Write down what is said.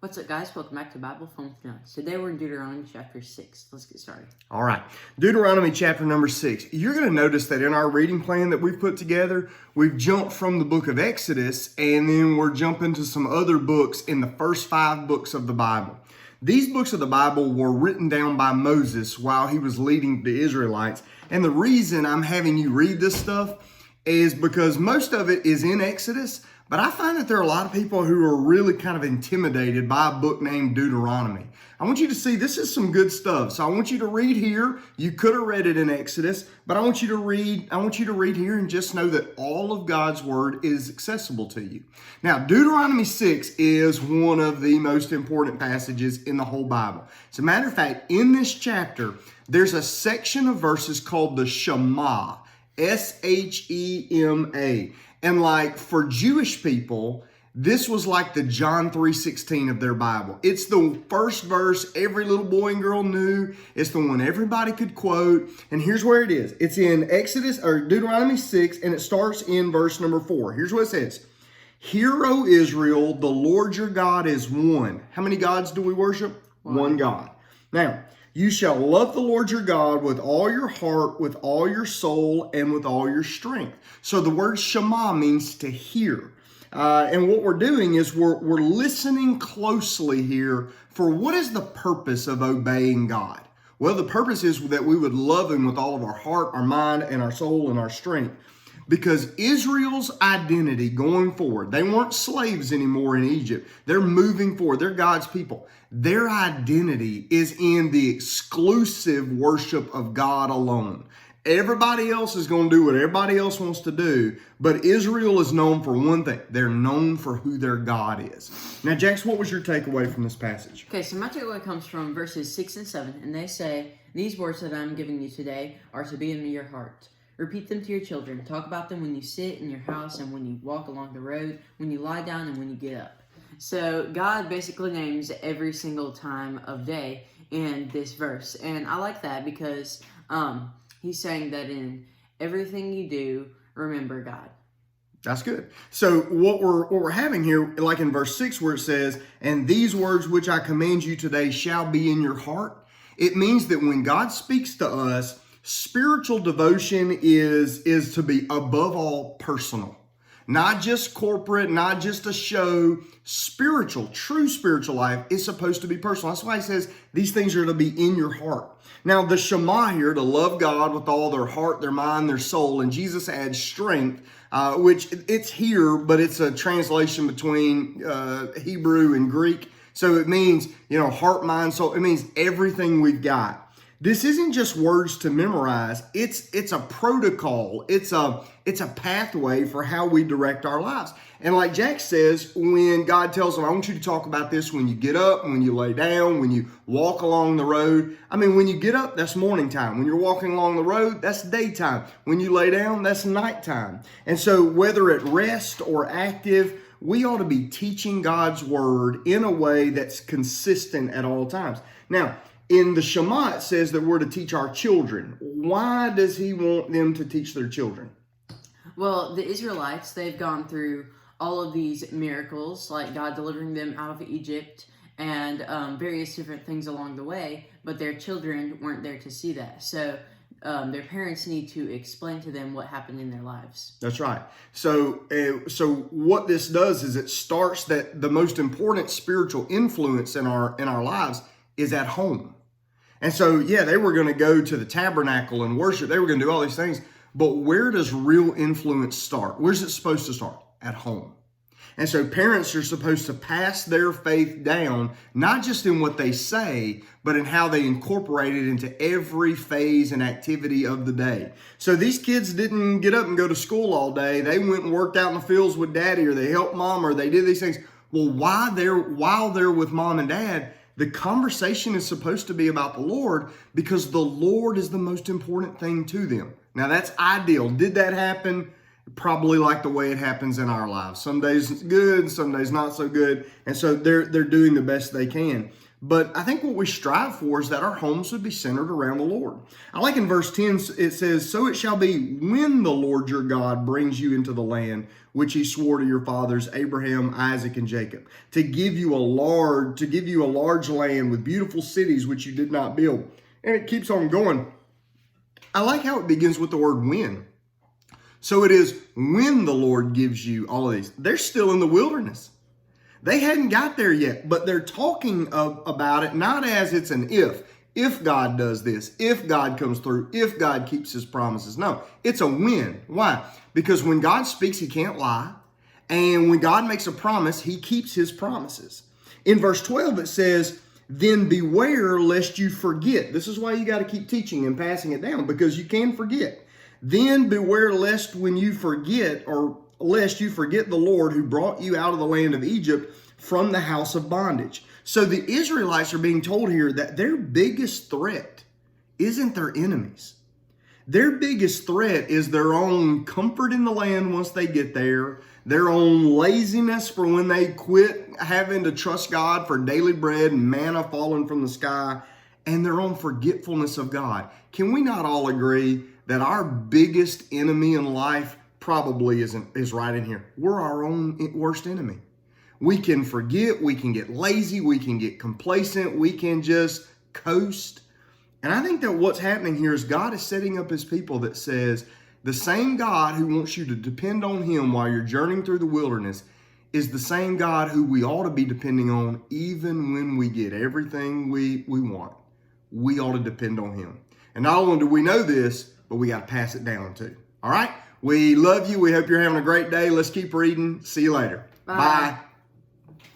What's up, guys? Welcome back to Bible Fun with Nuts. Today we're in Deuteronomy chapter 6. Let's get started. All right. Deuteronomy chapter number 6. You're going to notice that in our reading plan that we've put together, we've jumped from the book of Exodus, and then we're jumping to some other books in the first 5 books of the Bible. These books of the Bible were written down by Moses while he was leading the Israelites. And the reason I'm having you read this stuff is because most of it is in Exodus, but I find that there are a lot of people who are really kind of intimidated by a book named Deuteronomy. I want you to see this is some good stuff. So I want you to read here. You could have read it in Exodus, but I want you to read here and just know that all of God's word is accessible to you. Now, Deuteronomy 6 is one of the most important passages in the whole Bible. As a matter of fact, in this chapter, there's a section of verses called the Shema, S-H-E-M-A. And like for Jewish people, this was like the John 3:16 of their Bible. It's the first verse every little boy and girl knew. It's the one everybody could quote. And here's where it is. It's in Deuteronomy 6, and it starts in verse number 4. Here's what it says. Hear, O Israel, the Lord your God is one. How many gods do we worship? One God. Now, you shall love the Lord your God with all your heart, with all your soul, and with all your strength. So the word Shema means to hear. And what we're doing is we're listening closely here for what is the purpose of obeying God? Well, the purpose is that we would love Him with all of our heart, our mind, and our soul, and our strength. Because Israel's identity going forward, they weren't slaves anymore in Egypt. They're moving forward. They're God's people. Their identity is in the exclusive worship of God alone. Everybody else is going to do what everybody else wants to do, but Israel is known for one thing. They're known for who their God is. Now, Jax, what was your takeaway from this passage? Okay, so my takeaway comes from verses 6 and 7, and they say, these words that I'm giving you today are to be in your heart. Repeat them to your children. Talk about them when you sit in your house and when you walk along the road, when you lie down and when you get up. So God basically names every single time of day in this verse. And I like that because he's saying that in everything you do, remember God. That's good. So what we're having here, like in verse 6 where it says, and these words which I command you today shall be in your heart. It means that when God speaks to us, spiritual devotion is to be above all personal, not just corporate, not just a show. Spiritual, true spiritual life is supposed to be personal. That's why he says these things are to be in your heart. Now, the Shema here, to love God with all their heart, their mind, their soul, and Jesus adds strength, which it's here, but it's a translation between Hebrew and Greek. So it means, heart, mind, soul. It means everything we've got. This isn't just words to memorize. It's a protocol. It's a pathway for how we direct our lives. And like Jack says, when God tells them, I want you to talk about this when you get up, when you lay down, when you walk along the road. I mean, when you get up, that's morning time. When you're walking along the road, that's daytime. When you lay down, that's nighttime. And so whether at rest or active, we ought to be teaching God's word in a way that's consistent at all times. Now, in the Shema, it says that we're to teach our children. Why does he want them to teach their children? Well, the Israelites, they've gone through all of these miracles, like God delivering them out of Egypt and various different things along the way, but their children weren't there to see that. So their parents need to explain to them what happened in their lives. That's right. So what this does is it starts that the most important spiritual influence in our lives is at home. And so, they were going to go to the tabernacle and worship. They were going to do all these things. But where does real influence start? Where's it supposed to start? At home. And so parents are supposed to pass their faith down, not just in what they say, but in how they incorporate it into every phase and activity of the day. So these kids didn't get up and go to school all day. They went and worked out in the fields with daddy, or they helped mom, or they did these things. Well, while they're with mom and dad, the conversation is supposed to be about the Lord because the Lord is the most important thing to them. Now, that's ideal. Did that happen? Probably like the way it happens in our lives. Some days it's good, some days not so good. And so they're doing the best they can. But I think what we strive for is that our homes would be centered around the Lord. I like in verse 10, it says, "So it shall be when the Lord your God brings you into the land which he swore to your fathers, Abraham, Isaac, and Jacob, to give you a large land with beautiful cities which you did not build." And it keeps on going. I like how it begins with the word when. So it is when the Lord gives you all of these. They're still in the wilderness. They hadn't got there yet, but they're talking about it not as it's an if God does this, if God comes through, if God keeps his promises. No, it's a when. Why? Because when God speaks, he can't lie. And when God makes a promise, he keeps his promises. In verse 12, it says, "Then beware lest you forget." This is why you got to keep teaching and passing it down, because you can forget. "Then beware lest you forget the Lord who brought you out of the land of Egypt from the house of bondage." So the Israelites are being told here that their biggest threat isn't their enemies. Their biggest threat is their own comfort in the land once they get there, their own laziness for when they quit having to trust God for daily bread and manna falling from the sky, and their own forgetfulness of God. Can we not all agree that our biggest enemy in life probably is right in here? We're our own worst enemy. We can forget, we can get lazy, we can get complacent, we can just coast. And I think that what's happening here is God is setting up his people that says the same God who wants you to depend on him while you're journeying through the wilderness is the same God who we ought to be depending on even when we get everything we want. We ought to depend on him. And not only do we know this, but we got to pass it down too. All right? We love you. We hope you're having a great day. Let's keep reading. See you later. Bye. Bye.